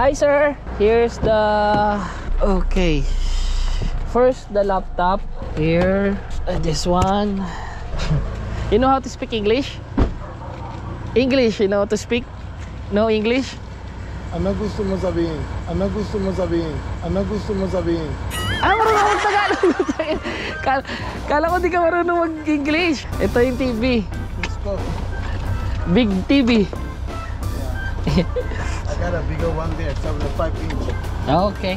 Hi sir, here's the... Okay. First the laptop. Here, this one. You know how to speak English? English, you know how to speak? No English? Ano gusto mo sabihin? Ano gusto mo sabihin? Ano gusto mo sabihin? Ah, marunong akong Tagalog. Kala ko di ka marunong mag-English. Ito yung TV. Let's go. Big TV. Yeah. I got a bigger one there, 75 inch. Okay.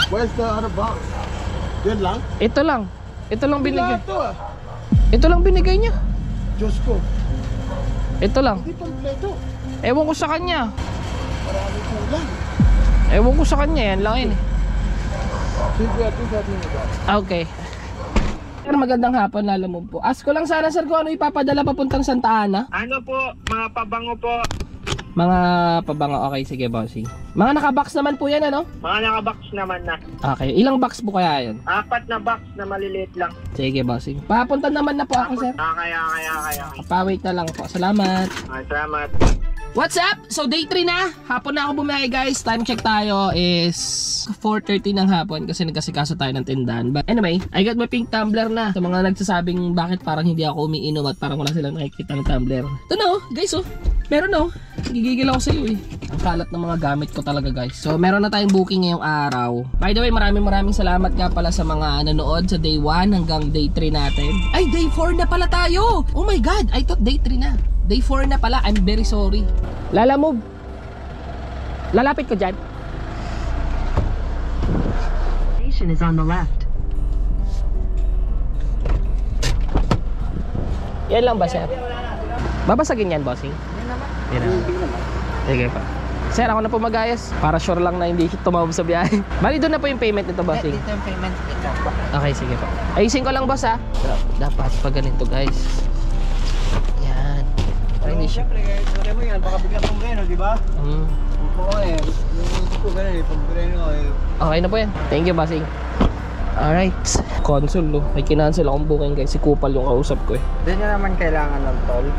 Where's the other box? Yan lang? Ito lang. Ito lang binigay. Ito ah. Ito lang binigay niya. Diyos ko. Ito lang. Hindi kompleto. Ewan ko sa kanya. Marami kulang. Ewan ko sa kanya. Yan lang yun eh. Sige, ito sa atin mo ba? Okay. Sir, magandang hapon, alam mo po. Ask ko lang sana sir kung ano ipapadala papuntang Santa Ana. Ano po, mga pabango po. Mga pabango. Okay, sige bossing. Mga nakabox naman po yan ano? Mga nakabox naman na. Okay, ilang box po kaya yun? 4 na box na maliliit lang. Sige bossing. Papunta naman na po ako sir. Kaya. Pa-wait na lang po. Salamat. Salamat. What's up? So day 3 na. Hapon na ako bumiyahe guys. Time check tayo is 4:30 ng hapon kasi nagkasikaso tayo ng tindahan. But anyway, I got my pink tumbler na. Sa mga nagsasabing bakit parang hindi ako umiinom at parang wala silang nakikita ng tumbler. Ito na oh, guys oh. Meron oh. Gigigil ako sa iyo eh. Ang kalat ng mga gamit ko talaga guys. So meron na tayong booking ngayong araw. By the way, maraming salamat nga pala sa mga nanood sa day 1 hanggang day 3 natin. Ay, day 4 na pala tayo. Oh my god, I thought day 3 na. Day 4 na pala, I'm very sorry. Lala move. Lalapit ko dyan. Station is on the left. Yan lang ba sir? Babasagin yan bossing? Yan naman. Sige pa. Sir, ako na po mag-ayos. Para sure lang na hindi tumawag sa biyahe. Bali doon na po yung payment nito bossing. Dito yung payment. Okay, sige po. Ayusin ko lang boss ha. Dapat pag ganito guys. Yan. Para hindi siya. Siyempre, kaya mo yan, baka bigla pong breno, di ba? Oo eh, hindi ko ganun eh, pag breno eh. Okay na po yan. Thank you bossing. Alright. Console no. May kinancel akong booking guys. Si Kupal yung kausap ko eh. Hindi nyo naman kailangan ng toll?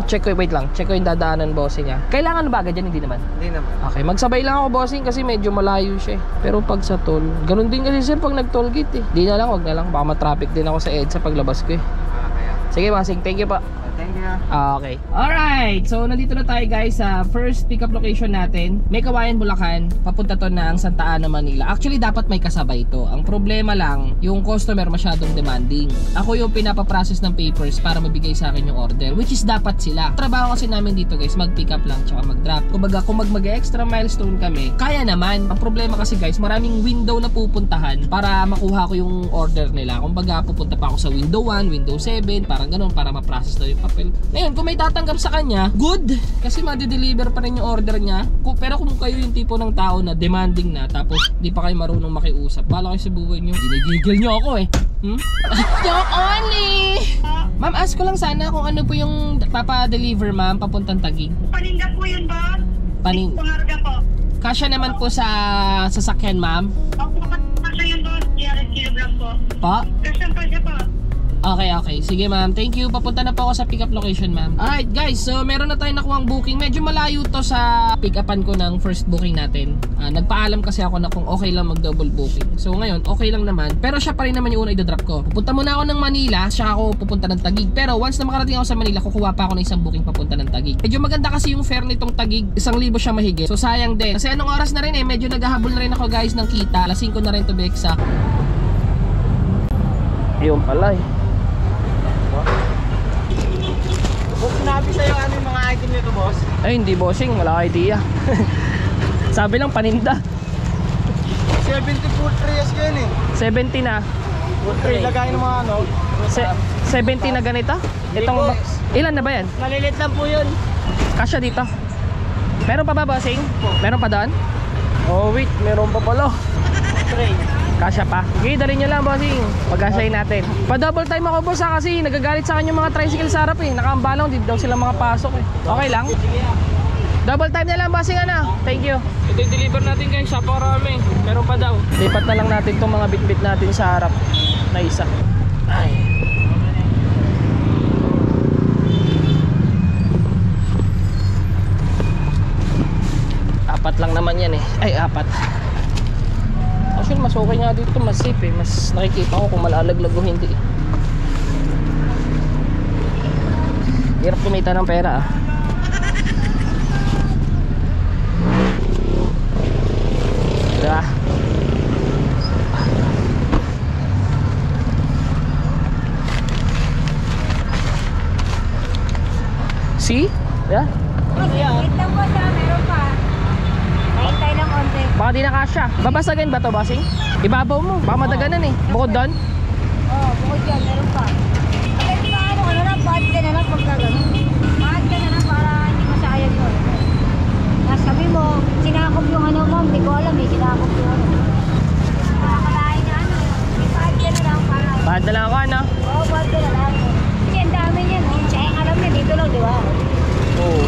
Check ko, wait lang. Check ko yung dadaanan bossing niya. Kailangan ba agad yan? Hindi naman. Hindi naman. Okay, magsabay lang ako bossing kasi medyo malayo siya eh. Pero pag sa toll, ganun din kasi sir pag nag-toll gate eh. Di na lang, wag na lang. Baka ma-traffic din ako sa EDSA paglabas ko eh. Kaya. Sige bossing, thank you pa. Thank you. Okay. Alright, so nandito na tayo guys sa first pickup location natin. May Kawayan, Bulacan. Papunta to ng Santa Ana, Manila. Actually dapat may kasabay to. Ang problema lang, yung customer masyadong demanding. Ako yung pinapaprocess ng papers para mabigay sa akin yung order, which is dapat sila. Trabaho kasi namin dito guys, mag-pick up lang tsaka mag-drop. Kumbaga kung mag-extra milestone kami, kaya naman. Ang problema kasi guys, maraming window na pupuntahan para makuha ko yung order nila. Kumbaga pupunta pa ako sa window 1, window 7, parang ganun, para ma-process na yung papel. Ngayon, kung may tatanggap sa kanya, good! Kasi ma-deliver pa rin yung order niya. Pero kung kayo yung tipo ng tao na demanding na, tapos di pa kayo marunong makiusap, bala kayo sa buhay nyo, ginigigil nyo ako eh. Joke only! Ma'am, ask ko lang sana kung ano po yung papa-deliver ma'am, papuntang Taguig. Paninda po yun, boss. Pangarga po. Kasya naman po sa sasakyan ma'am. Opo, kasya yun, boss. 300 kilogram po. Po? Kasya pa siya po. Okay. Sige ma'am. Thank you. Papunta na po ako sa pick-up location ma'am. Alright guys, so meron na tayong nakuhang booking. Medyo malayo to sa pick-upan ko ng first booking natin. Nagpaalam kasi ako na kung okay lang mag-double booking. So ngayon, okay lang naman. Pero siya pa rin naman yung una i-drop ko. Pupunta muna ako ng Manila, siya ako pupunta ng Taguig. Pero once na makarating ako sa Manila, kukuha pa ako ng isang booking papunta ng Taguig. Medyo maganda kasi yung fare nitong Taguig. 1,000 siya mahigit. So sayang din. Kasi anong oras na rin eh, medyo naghahabol na rin ako guys ng kita. Alas 5 na rin to be exact. Ayun pala eh. Kung sinabi sa'yo ano yung mga item nito, boss? Ay hindi bossing, wala idea. Sabi lang paninda. 70 full trays ko yun eh. 70 na. Full tray, lagay ng mga ano. 70 na ganito? Itong box. Ilan na ba yan? Malilit lang po yun. Kasya dito. Meron pa ba bossing? Meron pa doon? Oh wait, meron pa pala. Tray. Kasya pa. Okay, dalhin nyo lang bossing. Pag-asyahin natin. Pa-double time ako boss ha, kasi nagagalit sa akin yung mga tricycle sa harap eh. Nakaambalong, di daw sila mga pasok eh. Okay lang? Double time na lang bossing ano. Thank you. Ito yung deliver natin kay Chaparame. Meron pa daw. Lipat na lang natin itong mga bit-bit natin sa harap na isa. Ay. lang naman yan eh. Ay, 4. Actually, mas okay nga dito. Mas safe eh. Mas nakikita ko kung malalaglag o hindi. Hirap kumita ng pera ah. Diba? See? Yeah? Wait lang po siya, meron pa. Hintay lang konti. Baka di nakasya. Babasagin ba to, bossing? Ibabaw mo. Baka madaganan eh. Bukod doon. Oo, bukod yan, meron pa. Ay, di ba ano lang, bahad ka na lang pag gano'n. Bahad ka na lang para hindi masayang yun. Sabi mo, sinakop yung ano mo, hindi ko alam eh, sinakop yung ano. Nakakalain na ano, bahad ka na lang para... Bahad na lang ako, ano? Oo, bahad ka na lang. Kasi ang dami niyan, siya yung alam niya, dito lang, di ba? Oo.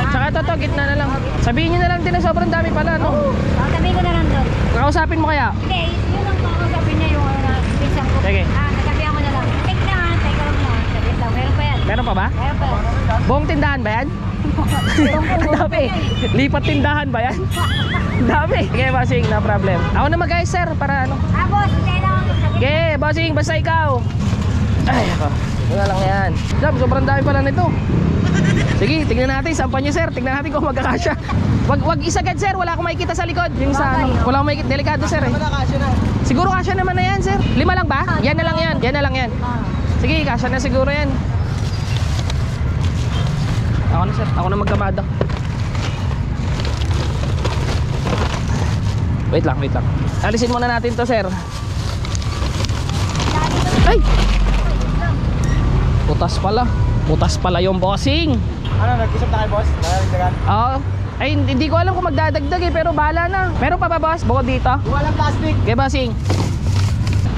Tsaka ito, gitna na lang. Sabihin nyo na lang din na sobrang dami pala, no? Oo, sabihin ko na lang doon. Kakausapin mo kaya? Hindi, yun ang kakausapin niya yung ano, pinsang ko. Sige. Nasabihan ko na lang. Take na, take lang mo. Sabihin lang, meron pa yan. Meron pa ba? Meron pa. Buong tindahan ba yan? Ang dami. Lipat tindahan ba yan? Ang dami. Okay, bossing, no problem. Ako na mag-guys, sir, para ano. Boss, kailangan mo sabihin. Okay, bossing, basta ikaw. Ay, ako. Ito na lang yan. Sobrang dami pala nito. Sige, tingnan natin. Sampan nyo, sir. Tingnan natin kung magkakasya. Wag isagad, sir. Wala akong makikita sa likod. Yung sa ano. Wala akong makikita. Delikado, sir. Eh. Siguro kasya naman na yan, sir. 5 lang ba? Yan na lang yan. Yan na lang yan. Sige, kasya na siguro yan. Ako na, sir. Ako na magkamada. Wait lang, wait lang. Alisin muna natin to, sir. Ay! Butas pala yung bossing. Ano, nag-usap na kayo, boss? Nalagdagan? Oo. Ay, hindi ko alam kung magdadagdag eh, pero bahala na. Meron pa ba, boss? Bukod dito? Walang plastic. Okay, bossing.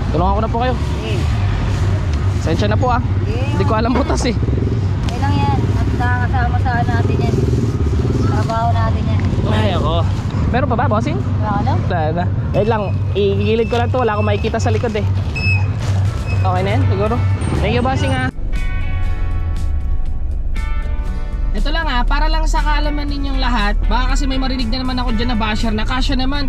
Tulungan ko na po kayo. Sensya na po ah. Hindi ko alam butas eh. Okay lang yan. At nakakasama sa natin yan. Trabaho natin yan. Ay, ako. Meron pa ba, bossing? Wala ka lang? Wala na. Wait lang, igilid ko lang to. Wala akong makikita sa likod eh. Okay na yan, siguro. Thank you, bossing ah. Ito lang ah, para lang sa kaalaman ninyong lahat. Baka kasi may marinig na naman ako dyan na basher na kasya naman,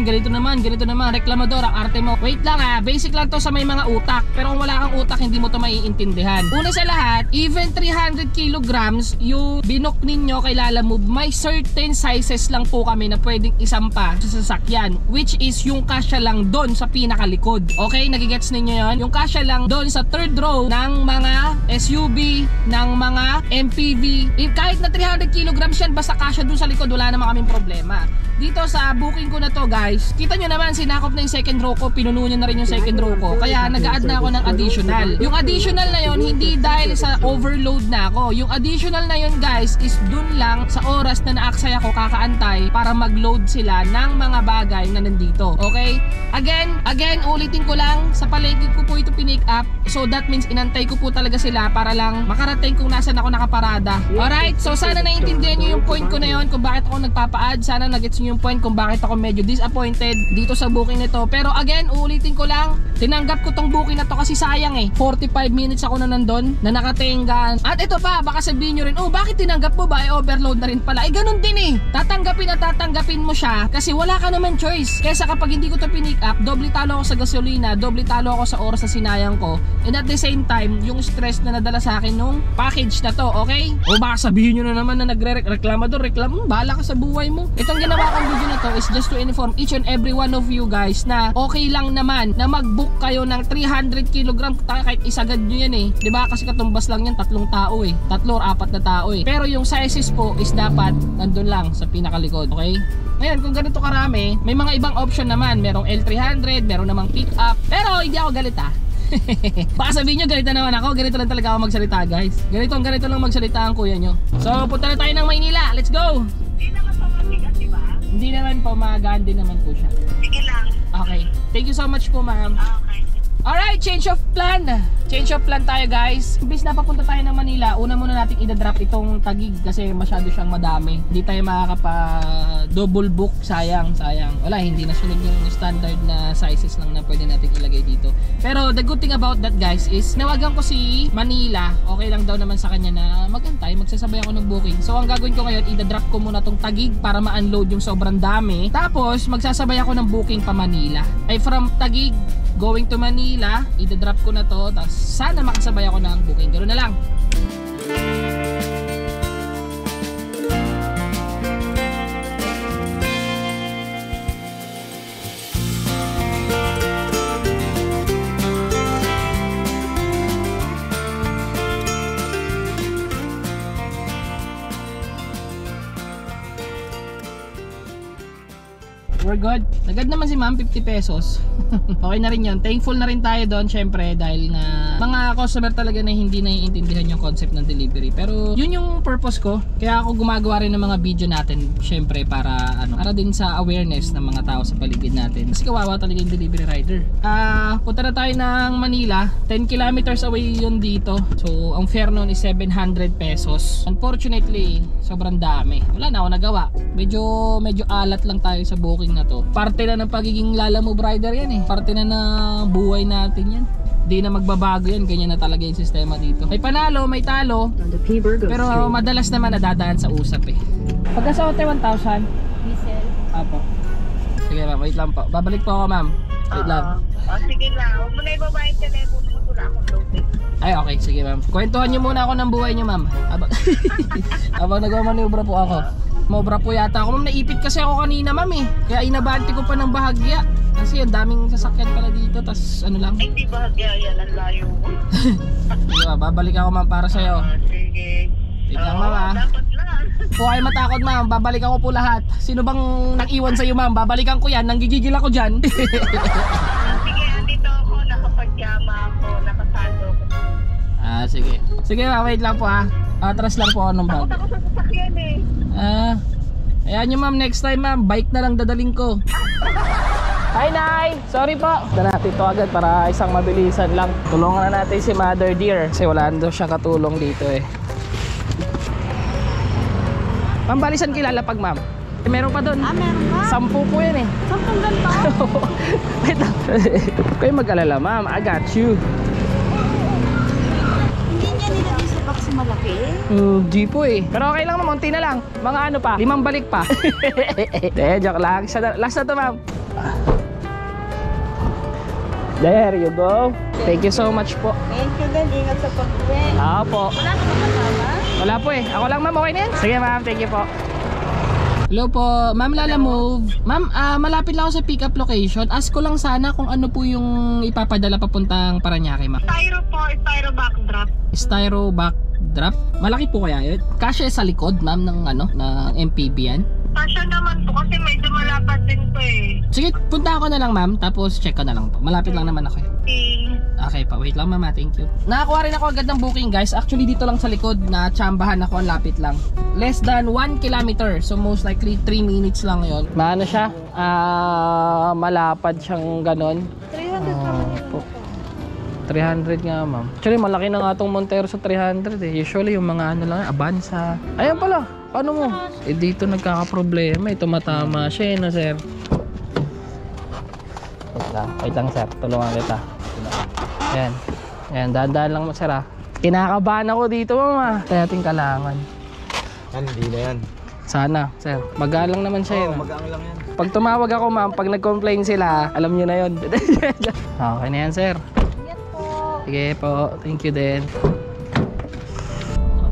ganito naman, reklamador, ang arte mo. Wait lang ah, basic lang to sa may mga utak. Pero kung wala kang utak, hindi mo to maiintindihan. Una sa lahat, even 300 kilograms yung binok ninyo kay Lalamove, may certain sizes lang po kami na pwedeng isampa sa sasakyan, which is yung kasya lang doon sa pinakalikod. Okay, nagigets ninyo yon? Yung kasya lang doon sa third row ng mga SUV, ng mga MPV. Kahit na 300 kilograms yan, basta kasya dun sa likod, wala naman kaming problema. Dito sa booking ko na to, guys, kita nyo naman, sinakop na yung second row ko, pinuno nyo na rin yung second row ko, kaya nag-a-add na ako ng additional. Yung additional na yon, hindi dahil sa overload na ako. Yung additional na yon, guys, is dun lang sa oras na naaksaya ko kakaantay para mag-load sila ng mga bagay na nandito. Okay? Again, ulitin ko lang, sa palengke ko po ito pinick up, so that means inantay ko po talaga sila para lang makarating kung nasan ako nakaparada. Alright, so sana naiintindihan nyo yung point ko na yon kung bakit ako nagpapa-add. Sana nagets nyo yung point kung bakit ako medyo disappointed dito sa booking nito. Pero again, uulitin ko lang, tinanggap ko tong booking na to kasi sayang eh. 45 minutes ako na nandun, na nakatinggan. At ito pa, baka sabihin nyo rin, oh bakit tinanggap mo ba? Eh overload na rin pala. Eh ganun din eh. Tatanggapin mo siya kasi wala ka naman choice. Kesa kapag hindi ko to pinick up, doble talo ako sa gasolina, doble talo ako sa oras na sinayang ko. And at the same time, yung stress na nadala sa akin nung package na to, okay? O baka sabihin nyo na naman na nagre-reklamador, bahala ka sa buhay mo. Itong ginawa kong video na to is just to inform each and every one of you guys na okay lang naman na mag-book kayo ng 300 kg kahit isagad nyo yan eh. Diba? Kasi katumbas lang yan, 3 tao eh. 3 or 4 na tao eh. Pero yung sizes po is dapat nandun lang sa pinakalikod, okay? Ngayon, kung ganito karami, may mga ibang option naman. Merong L300, meron namang pick up. Pero hindi ako galit ah. Baka sabihin nyo, ganito naman ako. Ganito lang talaga ako magsalita, guys. Ganito lang magsalita ang kuya nyo. So, punta na tayo ng Maynila. Let's go! Hindi naman pa matigas, di ba? Hindi naman po, magaan din naman po siya. Sige lang. Okay. Thank you so much po, ma'am. Okay. Alright, change of plan. Change of plan tayo guys. Imbis na papunta tayo ng Manila, una muna natin i-drop itong Taguig kasi masyado siyang madami. Hindi tayo makakapa-double book. Sayang. Wala, hindi na sunod yung standard na sizes lang na pwede natin ilagay dito. Pero the good thing about that guys is nawagan ko si Manila. Okay lang daw naman sa kanya na magantay. Magsasabay ako ng booking. So ang gagawin ko ngayon, i-drop ko muna tong Taguig para ma-unload yung sobrang dami. Tapos magsasabay ako ng booking pa Manila. Ay from Taguig going to Manila, i-drop ko na to. Tapos sana makasabay ako ng booking. Ganoon na lang. We're good. Nagad naman si ma'am, 50 pesos. Okay na rin yun. Thankful na rin tayo doon syempre dahil nga mga customer talaga na hindi naiintindihan yung concept ng delivery. Pero yun yung purpose ko. Kaya ako gumagawa rin ng mga video natin syempre para din sa awareness ng mga tao sa paligid natin. Kasi kawawa talaga yung delivery rider. Punta na tayo ng Manila. 10 kilometers away yun dito. So ang fare nun is 700 pesos. Unfortunately, sobrang dami. Wala na ako nagawa. Medyo alat lang tayo sa booking na to. Parte na ng pagiging Lala Move rider yan eh. Parte na ng buhay natin yan. Di na magbabago yan. Ganyan na talaga yung sistema dito. May panalo, may talo. Pero madalas naman nadadaan sa usap eh. Pagka sa hotel 1,000. Diesel. Apo. Sige ma'am, wait lang po. Babalik po ako ma'am. Wait lang. Sige lang. Huwag mo na ibaba yung telepono mo. Wala akong loaded. Ay okay, sige ma'am. Kwentuhan nyo muna ako ng buhay nyo ma'am. Habang nagmamaniobra po ako. Mobra po yata ako ma'am. Naipit kasi ako kanina ma'am eh. Kaya inabante ko pa ng bahagya. Kasi ang daming sasakyan pala dito. Tas ano lang. Ay, di bahagya yan. Ang layo mo. Sige ma'am, babalik ako ma'am para sa'yo. Sige. Wait lang ma'am ah. Dapat lang. Huwag kayo matakot ma'am, babalik ako po lahat. Sino bang nang-iwan sa'yo ma'am? Babalikan ko yan, nanggigigil ako dyan. Sige, andito ako. Nakapagkama ako. Nakasalo ko. Sige. Sige ma'am, wait lang po ah. Atras lang po ako ng bag. Takot ako sa sasakyan eh. Ayan nyo ma'am, next time ma'am, bike na lang dadaling ko. Hi Nay! Sorry po. Dala natin ito agad para isang mabilisan lang. Tulungan na natin si Mother Dear kasi wala na daw siyang katulong dito eh. Ma'am, balisan kilalapag ma'am. Meron pa doon. Meron ba? 10 po yan eh. 10 ganito? Wait lang. Kayo mag-alala ma'am, I got you. Hindi niya nilagay sa box malaki? Di po eh. Pero okay lang ma'am, unti na lang. Mga ano pa, 5 balik pa. Joke lang. Last na to ma'am. There you go. Thank you so much po. Thank you din. Ingat sa pag-uwi. Po. Wala ka ba kasama? Wala po eh. Ako lang ma'am, okay na yan? Sige ma'am, thank you po. Hello po, ma'am Lala Move. Ma'am, malapit lang ako sa pick-up location. Ask ko lang sana kung ano po yung ipapadala papuntang Parañaque ma'am. Styro po. Styro backdrop. Styro backdrop? Malaki po kaya yun? Kasya sa likod ma'am ng MPV yan? Pasya naman po kasi medyo malapad din po eh. Sige, punta ako na lang ma'am, tapos check ko na lang po. Malapit lang naman ako. Okay pa, wait lang mama, thank you. Nakakuha rin ako agad ng booking guys. Actually dito lang sa likod, na tsambahan ako, ang lapit lang. Less than 1 kilometer, so most likely 3 minutes lang yon. Maano siya? Malapad siyang ganon. 300 naman yun. 300 nga ma'am. Actually malaki na nga itong Montero sa 300 eh. Usually yung mga ano lang, Avanza. Ayan pala, paano mo? Eh dito nagkakaproblema, tumatama siya no sir. Wait lang sir, tulungan kita. Ayan, ayan, dahan-dahan lang sir ah. Kinakabahan ako dito mama. Tayo natin kalangan. Hindi na yan. Sana sir, magalang naman siya yun. Magaang lang yan. Pag tumawag ako ma'am, pag nag-complain sila, alam nyo na yun. Okay na yan sir. Sige po, thank you din.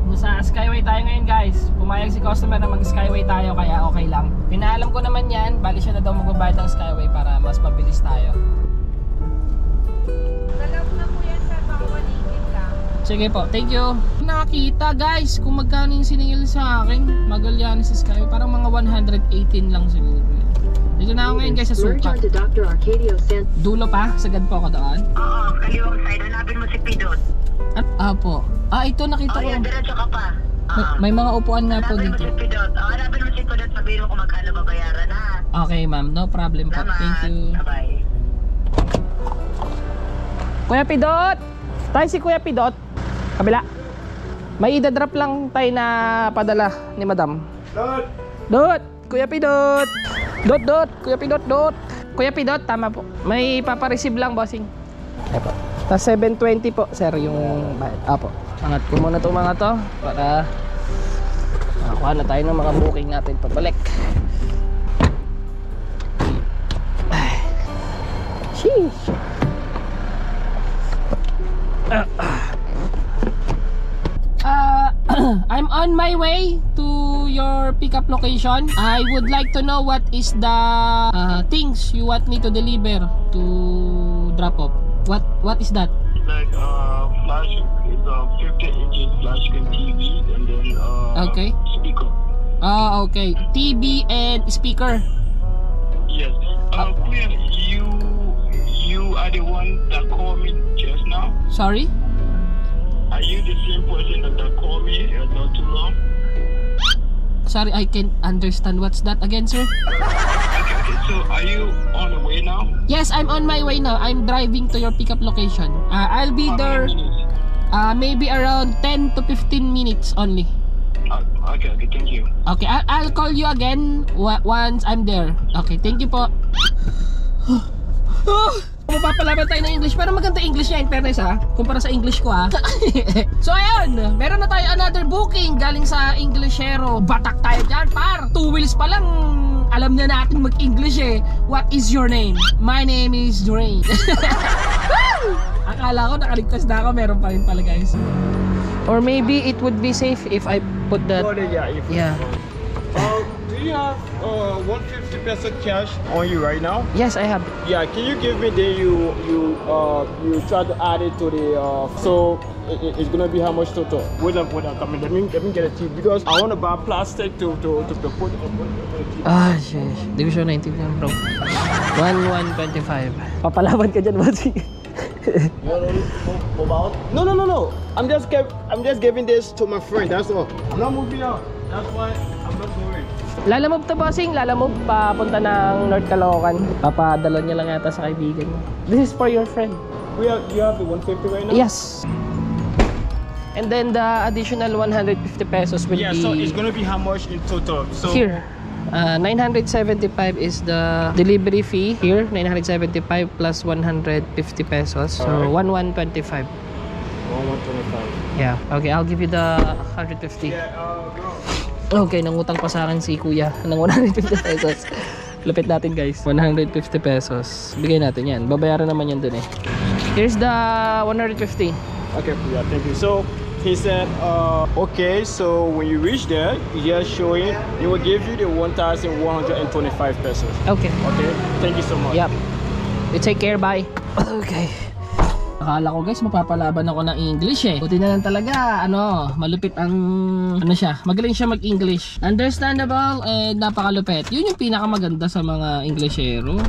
Nasa Skyway tayo ngayon guys. Pumayag si customer na mag-Skyway tayo kaya okay lang. Pinaalam ko naman yan, bali siya na daw magbabayad ng Skyway para mas mabilis tayo. Dalaw na po yan sa pakawaligid ka. Sige po, thank you. Nakakita guys kung magkano yung siningil sa akin. Magallanes sa Skyway, parang mga 118 lang siguro. Dito na ako ngayon guys sa Sukat. Dulo pa, sagad po ako doon. Oo, kaliwang side. Hanapin mo si Pidot. Apo. Ito nakita ko. Yan, diretso ka pa. May mga upuan nga po Hanapin mo dito. si Pidot. Hanapin mo si Pidot. Sabihin mo kung magkano babayaran ha. Okay ma'am, no problem po. Thank you. Bye-bye. Kuya Pidot! Tayo si Kuya Pidot. Kabila. May idadrop lang tayo na padala ni Madam. Dot! Dot! Kuya Pidot! Dot! Kuya Pidot, Dot! Kuya Pidot, tama po. May papareceive lang, bossing. Apo. Tapos 720 po, sir, yung bayad. Apo. Angat ko muna itong mga to para makakuha na tayo ng mga booking natin pabalik. Sheesh! I'm on my way to your pickup location. I would like to know what is the things you want me to deliver to drop off. What is that? Like flash is 50 inches flash screen TV and then Okay. speaker. Okay. TV and speaker. Yes. Kuya, you are the one that called me just now. Sorry? Are you the same person that called me not too long? Sorry, I can't understand. What's that again, sir? Okay. So are you on the way now? Yes, I'm on my way now. I'm driving to your pickup location. I'll be there maybe around 10 to 15 minutes only. Okay. Thank you. Okay, I'll call you again once I'm there. Okay, thank you po. Mapapalaban tayo ng English, pero maganda English niya in fairness ha, kumpara sa English ko ha. So ayun, meron na tayo another booking galing sa Englishero. Batak tayo dyan par, 2 wheels pa lang alam na natin mag-English eh. What is your name? My name is Dwayne. Akala ko naka-request na ako, meron pa rin pala guys. Or maybe it would be safe if I put that. Yeah. Do you have 150 peso cash on you right now? Yes, I have. Yeah, can you give me the you try to add it to the so it's gonna be how much total? Wait up, come in. Let me get a tip because I want to buy plastic to put it. Ah, sheesh. Di ko siya naintindihan bro. 1,125. Papalaban ka dyan, bossing. No. I'm just giving this to my friend. That's all. I'm not moving out. That's why I'm not going. Lalamove to bossing, lalamove papunta ng North Caloocan. Papadala niya lang yata sa kaibigan niya. This is for your friend. You have the 150 right now? Yes. And then the additional 150 pesos will be... so it's gonna be how much in total? So here. 975 is the delivery fee. Here, 975 plus 150 pesos. So, 1,125. 1,125. Yeah. Okay, I'll give you the 150. Okay, nangutang pa sa akin si kuya ng 150 pesos. Lupit natin guys. 150 pesos. Bigay natin yan. Babayaran naman yan dun eh. Here's the 150. Okay, yeah, thank you. So he said, okay, so when you reach there, you just show him, he will give you the 1,125 pesos. Okay. Okay, thank you so much. Yep. You take care, bye. Okay. Akala ko guys mapapalaban ako ng English eh. Buti na lang talaga malupit ang siya. Magaling siya mag-English. Understandable and napakalupit. Yun yung pinakamaganda sa mga Englishero.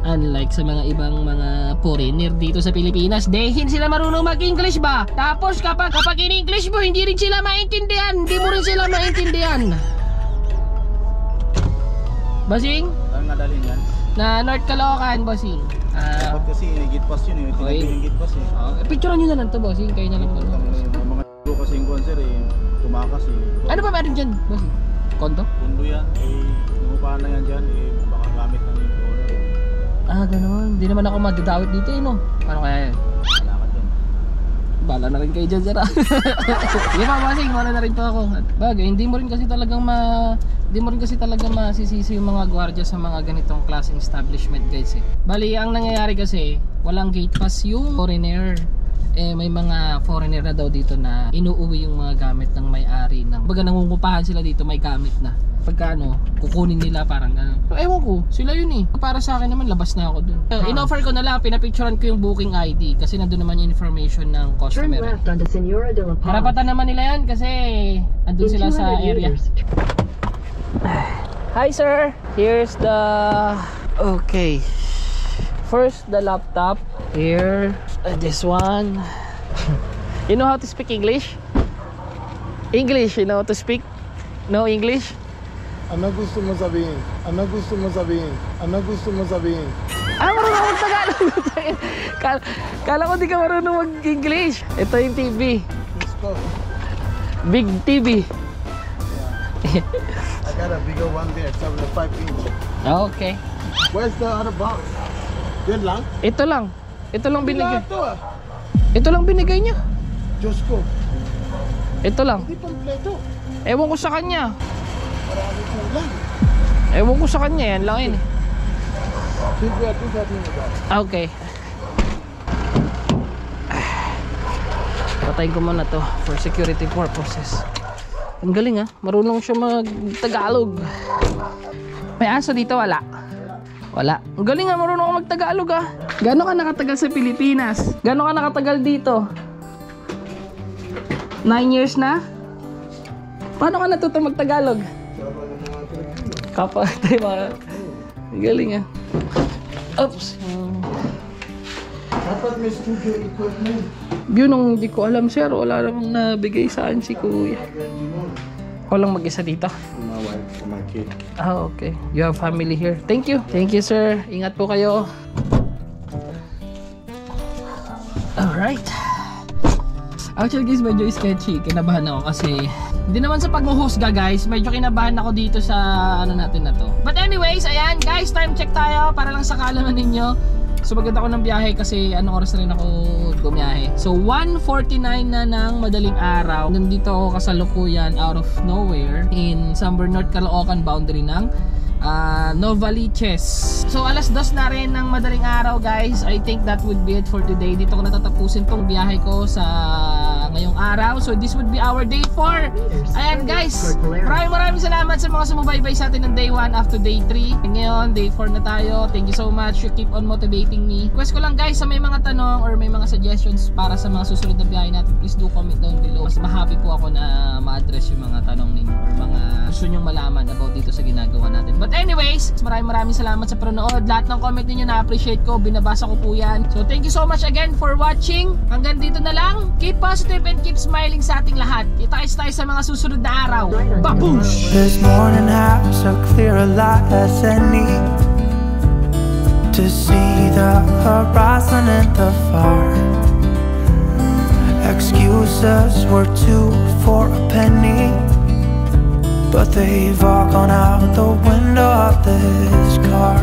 Unlike sa mga ibang mga foreigner dito sa Pilipinas, dehin sila marunong mag-English ba? Tapos kapag in-English mo, hindi rin sila maintindihan. Hindi mo rin sila maintindihan. Bossing? Ang nadalhin yan. Na North Caloocan, bossing. Dapat kasi gate pass yun eh. Okay. Tinagin yung gate pass eh. Picturean nyo na lang to, bossing. Kayo na lang. Mga kasi yung concert eh. Tumakas eh. Ano ba meron dyan, bossing? Kondo? Kundo yan. Umupahan na yan dyan eh. Baka gamit na yung owner eh. Ganoon. Hindi naman ako madadawit dito eh, no? Paano kaya yan? Wala ka dyan. Bala na rin kayo dyan, sir. Sige pa, bossing. Wala na rin po ako. Bagay, hindi mo rin kasi talaga masisisi yung mga gwardiya sa mga ganitong klaseng establishment, guys eh. Bali, ang nangyayari kasi, walang gate pass yung foreigner. May mga foreigner na daw dito na inuuwi yung mga gamit ng may-ari ng baga nangungupahan sila dito, may gamit na pagka kukunin nila parang ewan ko, sila yun eh. Para sa akin naman, labas na ako dun. In-offer ko na lang, pinapicturean ko yung booking ID kasi nandun naman yung information ng Turn customer. left onto Senora de la Paz. Karapatan naman nila yan kasi andun In sila sa 200 area. meters. Hi sir, here's the okay. First the laptop here, this one. You know how to speak English? English, you know how to speak? No English? Ano gusto mo sabihin? Marunong ako Tagalog. Kala ko di ka marunong mag-English. Ito yung TV. Big TV. I got a bigger one there, 75 inch. Okay. Where's the other box? Yan lang? Ito lang. Ito lang binigay. Ito ah. Ito lang binigay niya. Diyos ko. Ito lang. Hindi kompleto. Ewan ko sa kanya. Marami kulang. Ewan ko sa kanya. Yan lang yun. Sige, ito sa atin mo. Okay. Patayin ko muna to for security purposes. Ang galing ah. Marunong siya mag-Tagalog. May aso dito? Wala. Wala. Ang galing ah. Marunong ako mag-Tagalog ah. Gano'n ka nakatagal sa Pilipinas? Gano'n ka nakatagal dito? 9 years na? Paano ka natuto mag-Tagalog? Kapag tayo mga... Ang galing ah. Oops. Dapat may studio equipment. Yun ang hindi ko alam sir. Wala namang nabigay sa akin si kuya. Walang mag-isa dito? My wife, my kid. Ah, okay. You have family here. Thank you. Thank you sir. Ingat po kayo. Alright. Actually guys, medyo sketchy. Kinabahan ako kasi hindi naman sa pag-husga guys. Medyo kinabahan ako dito sa ano natin na to. But anyways, ayan guys, time check tayo para lang sa kaalaman ninyo. So maganda ako ng biyahe kasi anong oras na rin ako bumiyahe. So 1:49 na ng madaling araw. Nandito ako kasalukuyan out of nowhere in Samber, North Caloocan boundary ng Novaliches. So alas 2 na rin ng madaling araw guys. I think that would be it for today. Dito ko natatapusin tong biyahe ko sa ngayong araw. So this would be our day 4. Ayan guys, maraming salamat sa mga sumubaybay sa atin ng day 1 up to day 3. Ngayon day 4 na tayo. Thank you so much. You keep on motivating me. Request ko lang guys, sa may mga tanong or may mga suggestions para sa mga susunod na biyahe natin, please do comment down below. Mas ma-happy po ako na ma-address yung mga tanong ninyo or mga gusto nyong malaman about dito sa ginagawa natin. But anyways, maraming salamat sa panonood. Lahat ng comment niyo na-appreciate ko, binabasa ko po yan. So thank you so much again for watching. Hanggang dito na lang. Keep positive and keep smiling sa ating lahat. Kita-kits tayo sa mga susunod na araw. Babush! This morning has so clear a light as any to see the horizon and the far. Excuses were 2 for a penny, but they've all gone out the window of this car.